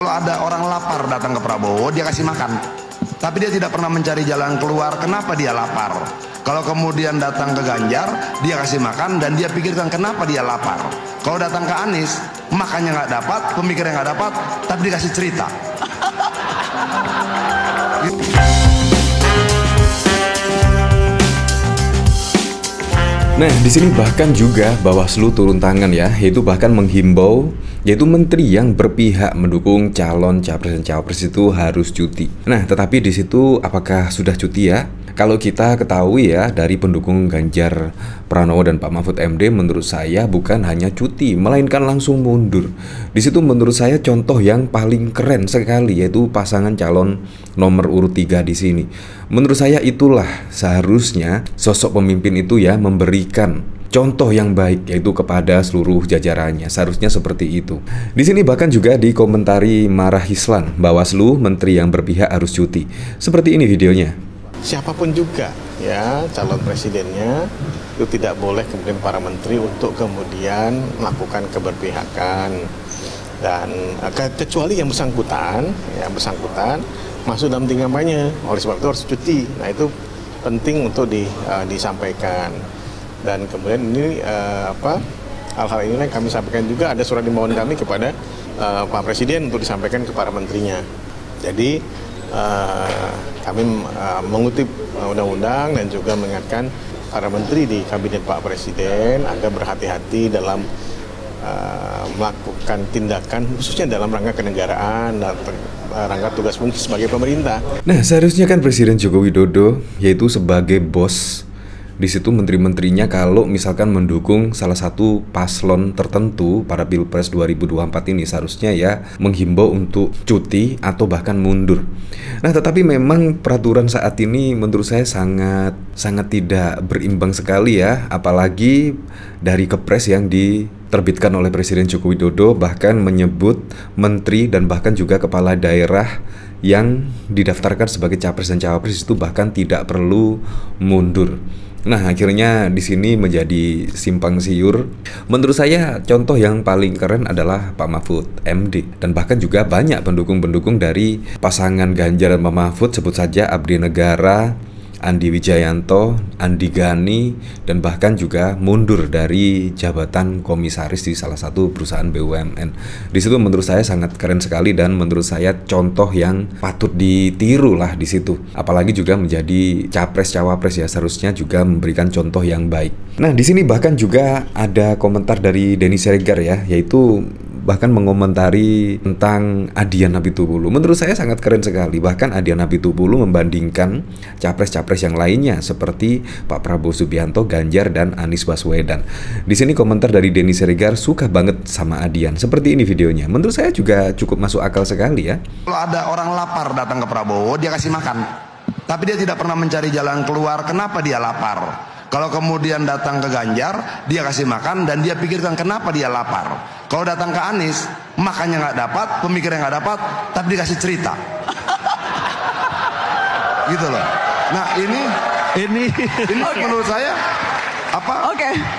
Kalau ada orang lapar datang ke Prabowo, dia kasih makan. Tapi dia tidak pernah mencari jalan keluar, kenapa dia lapar. Kalau kemudian datang ke Ganjar, dia kasih makan dan dia pikirkan kenapa dia lapar. Kalau datang ke Anies, makannya nggak dapat, pemikirnya nggak dapat, tapi dikasih cerita. Nah, di sini bahkan juga Bawaslu turun tangan ya, yaitu bahkan menghimbau yaitu menteri yang berpihak mendukung calon capres dan cawapres itu harus cuti. Nah, tetapi di situ apakah sudah cuti ya? Kalau kita ketahui ya dari pendukung Ganjar Pranowo dan Pak Mahfud MD, menurut saya bukan hanya cuti, melainkan langsung mundur. Di situ menurut saya contoh yang paling keren sekali yaitu pasangan calon nomor urut 3 di sini. Menurut saya itulah seharusnya sosok pemimpin itu ya memberikan contoh yang baik yaitu kepada seluruh jajarannya. Seharusnya seperti itu. Di sini bahkan juga dikomentari Marah Hislan, Bawaslu menteri yang berpihak harus cuti. Seperti ini videonya. Siapapun juga ya calon presidennya itu tidak boleh kemudian para menteri untuk kemudian melakukan keberpihakan dan kecuali yang bersangkutan masuk dalam tim kampanye, oleh sebab itu harus cuti. Nah itu penting untuk disampaikan dan kemudian ini hal-hal ini yang kami sampaikan juga, ada surat himbauan kami kepada Pak Presiden untuk disampaikan ke para menterinya. Jadi kami mengutip undang-undang dan juga mengingatkan para menteri di kabinet Pak Presiden agar berhati-hati dalam melakukan tindakan khususnya dalam rangka kenegaraan dan rangka tugas fungsi sebagai pemerintah. Nah, seharusnya kan Presiden Joko Widodo yaitu sebagai bos di situ menteri-menterinya kalau misalkan mendukung salah satu paslon tertentu pada Pilpres 2024 ini seharusnya ya menghimbau untuk cuti atau bahkan mundur. Nah, tetapi memang peraturan saat ini menurut saya sangat tidak berimbang sekali ya, apalagi dari Kepres yang diterbitkan oleh Presiden Joko Widodo bahkan menyebut menteri dan bahkan juga kepala daerah yang didaftarkan sebagai capres dan cawapres itu bahkan tidak perlu mundur. Nah, akhirnya di sini menjadi simpang siur. Menurut saya contoh yang paling keren adalah Pak Mahfud MD dan bahkan juga banyak pendukung-pendukung dari pasangan Ganjar dan Pak Mahfud, sebut saja Abdi Negara, Andi Wijayanto, Andi Gani, dan bahkan juga mundur dari jabatan komisaris di salah satu perusahaan BUMN. Di situ menurut saya sangat keren sekali dan menurut saya contoh yang patut ditiru lah di situ. Apalagi juga menjadi capres cawapres ya, seharusnya juga memberikan contoh yang baik. Nah, di sini bahkan juga ada komentar dari Denny Siregar ya, yaitu bahkan mengomentari tentang Adian Apitupulu. Menurut saya sangat keren sekali. Bahkan Adian Apitupulu membandingkan capres-capres yang lainnya seperti Pak Prabowo Subianto, Ganjar, dan Anies Baswedan. Di sini komentar dari Denny Siregar suka banget sama Adian. Seperti ini videonya. Menurut saya juga cukup masuk akal sekali ya. Kalau ada orang lapar datang ke Prabowo, dia kasih makan. Tapi dia tidak pernah mencari jalan keluar, kenapa dia lapar. Kalau kemudian datang ke Ganjar, dia kasih makan dan dia pikirkan kenapa dia lapar. Kalau datang ke Anies, makannya nggak dapat, pemikirnya nggak dapat, tapi dikasih cerita. Gitu loh. Nah ini menurut saya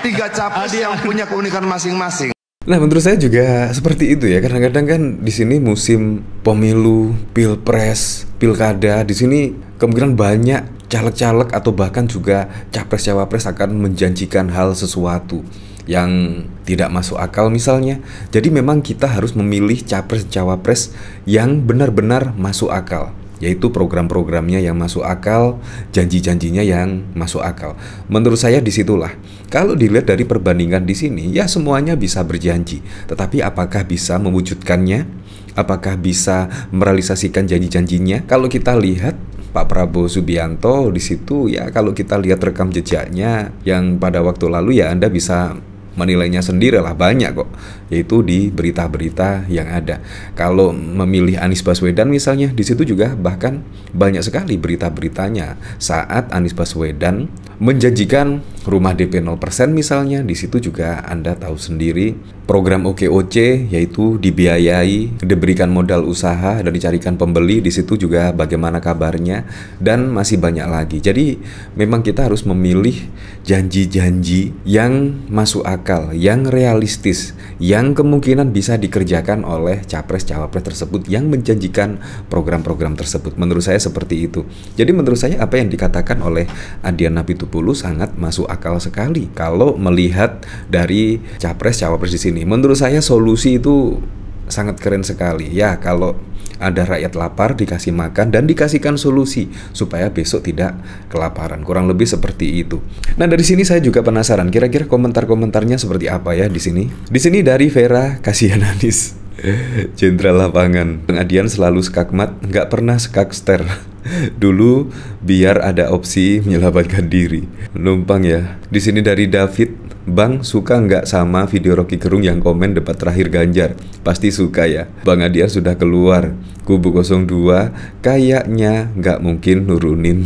tiga capres yang punya keunikan masing-masing. Nah, menurut saya juga seperti itu ya. Kadang-kadang kan di sini musim pemilu, pilpres, pilkada, di sini kemungkinan banyak caleg-caleg atau bahkan juga capres-cawapres akan menjanjikan hal sesuatu yang tidak masuk akal misalnya. Jadi memang kita harus memilih capres-cawapres yang benar-benar masuk akal, yaitu program-programnya yang masuk akal, janji-janjinya yang masuk akal. Menurut saya disitulah. Kalau dilihat dari perbandingan di sini, ya semuanya bisa berjanji. Tetapi apakah bisa mewujudkannya? Apakah bisa merealisasikan janji-janjinya? Kalau kita lihat Pak Prabowo Subianto di situ ya, kalau kita lihat rekam jejaknya yang pada waktu lalu ya Anda bisa menilainya sendiri lah, banyak kok, yaitu di berita-berita yang ada. Kalau memilih Anies Baswedan misalnya, di situ juga bahkan banyak sekali berita-beritanya saat Anies Baswedan menjanjikan rumah DP 0% misalnya. Di situ juga Anda tahu sendiri program OKOC, yaitu dibiayai, diberikan modal usaha dan dicarikan pembeli. Di situ juga bagaimana kabarnya, dan masih banyak lagi. Jadi memang kita harus memilih janji-janji yang masuk akal, yang realistis, yang kemungkinan bisa dikerjakan oleh capres-cawapres tersebut yang menjanjikan program-program tersebut. Menurut saya seperti itu. Jadi menurut saya apa yang dikatakan oleh Adian Apitupulu sangat masuk akal sekali kalau melihat dari capres-cawapres di sini. Menurut saya solusi itu sangat keren sekali. Ya, kalau ada rakyat lapar dikasih makan dan dikasihkan solusi supaya besok tidak kelaparan. Kurang lebih seperti itu. Nah, dari sini saya juga penasaran kira-kira komentar-komentarnya seperti apa ya di sini. Di sini dari Vera kasihan Anies. Jenderal lapangan. Bang Adian selalu skakmat, nggak pernah skakster. Dulu biar ada opsi menyelamatkan diri. Numpang ya. Di sini dari David, Bang suka nggak sama video Rocky Gerung yang komen debat terakhir Ganjar? Pasti suka ya. Bang Adian sudah keluar. Kubu 02 kayaknya nggak mungkin nurunin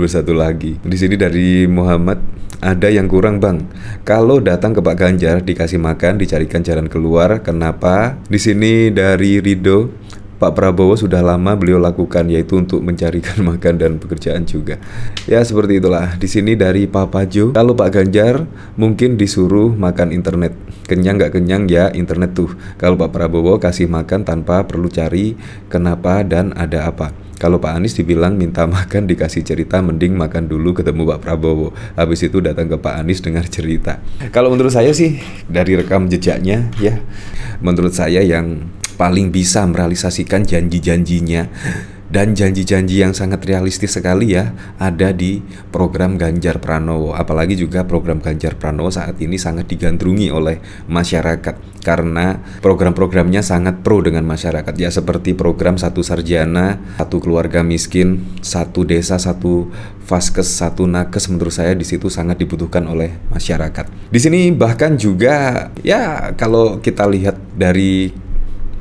satu lagi. Di sini dari Muhammad, ada yang kurang bang. Kalau datang ke Pak Ganjar dikasih makan, dicarikan jalan keluar, kenapa? Di sini dari Rido, Pak Prabowo sudah lama beliau lakukan, yaitu untuk mencarikan makan dan pekerjaan juga. Ya seperti itulah. Di sini dari Papa Jo, kalau Pak Ganjar mungkin disuruh makan internet. Kenyang nggak kenyang ya internet tuh. Kalau Pak Prabowo kasih makan tanpa perlu cari kenapa dan ada apa. Kalau Pak Anies dibilang minta makan dikasih cerita, mending makan dulu ketemu Pak Prabowo. Habis itu datang ke Pak Anies dengar cerita. Kalau menurut saya sih dari rekam jejaknya ya, menurut saya yang paling bisa merealisasikan janji-janjinya dan janji-janji yang sangat realistis sekali ya ada di program Ganjar Pranowo. Apalagi juga program Ganjar Pranowo saat ini sangat digandrungi oleh masyarakat karena program-programnya sangat pro dengan masyarakat ya, seperti program satu sarjana, satu keluarga miskin, satu desa, satu vaskes, satu nakes. Menurut saya di situ sangat dibutuhkan oleh masyarakat. Di sini bahkan juga ya kalau kita lihat dari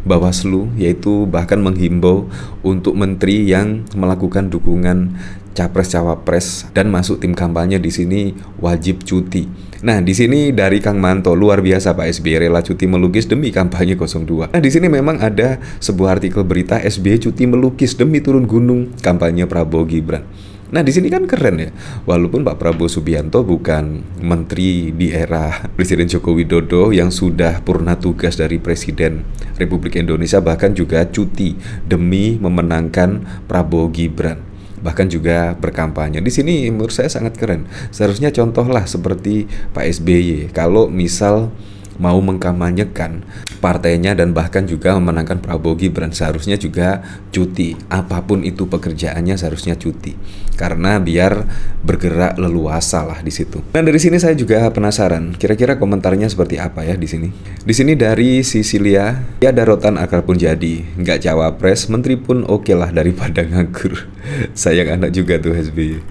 Bawaslu, yaitu bahkan menghimbau untuk menteri yang melakukan dukungan capres-cawapres dan masuk tim kampanye di sini wajib cuti. Nah, di sini dari Kang Manto, luar biasa Pak SBY rela cuti melukis demi kampanye 02. Nah, di sini memang ada sebuah artikel berita SBY cuti melukis demi turun gunung kampanye Prabowo Gibran. Nah, di sini kan keren ya. Walaupun Pak Prabowo Subianto bukan menteri di era Presiden Joko Widodo yang sudah purna tugas dari Presiden Republik Indonesia, bahkan juga cuti demi memenangkan Prabowo Gibran, bahkan juga berkampanye. Di sini menurut saya sangat keren. Seharusnya contohlah seperti Pak SBY kalau misal mau mengkampanyekan partainya dan bahkan juga memenangkan Prabowo Gibran, seharusnya juga cuti. Apapun itu pekerjaannya seharusnya cuti. Karena biar bergerak leluasa lah di situ. Nah, dari sini saya juga penasaran, kira-kira komentarnya seperti apa ya di sini. Di sini dari Sisilia, ya darotan akar pun jadi, nggak cawapres, menteri pun oke lah daripada nganggur. Sayang anak juga tuh SBY.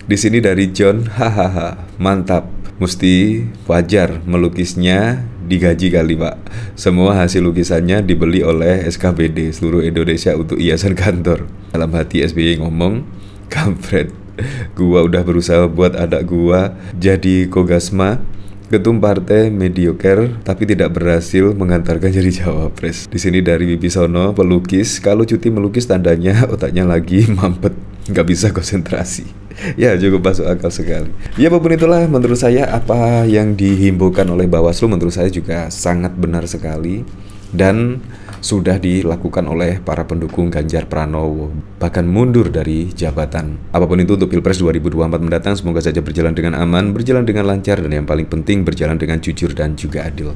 Di sini dari John, hahaha, mantap. Mesti wajar melukisnya digaji kali Pak. Semua hasil lukisannya dibeli oleh SKPD seluruh Indonesia untuk hiasan kantor. Dalam hati SBY ngomong, kampret, gua udah berusaha buat anak gua jadi Kogasma, ketum partai mediocre, tapi tidak berhasil mengantarkan jadi cawapres. Di sini dari Wibisono, pelukis, kalau cuti melukis tandanya otaknya lagi mampet, nggak bisa konsentrasi. Ya cukup masuk akal sekali. Ya apapun itulah, menurut saya apa yang dihimbaukan oleh Bawaslu menurut saya juga sangat benar sekali dan sudah dilakukan oleh para pendukung Ganjar Pranowo, bahkan mundur dari jabatan. Apapun itu untuk Pilpres 2024 mendatang, semoga saja berjalan dengan aman, berjalan dengan lancar, dan yang paling penting berjalan dengan jujur dan juga adil.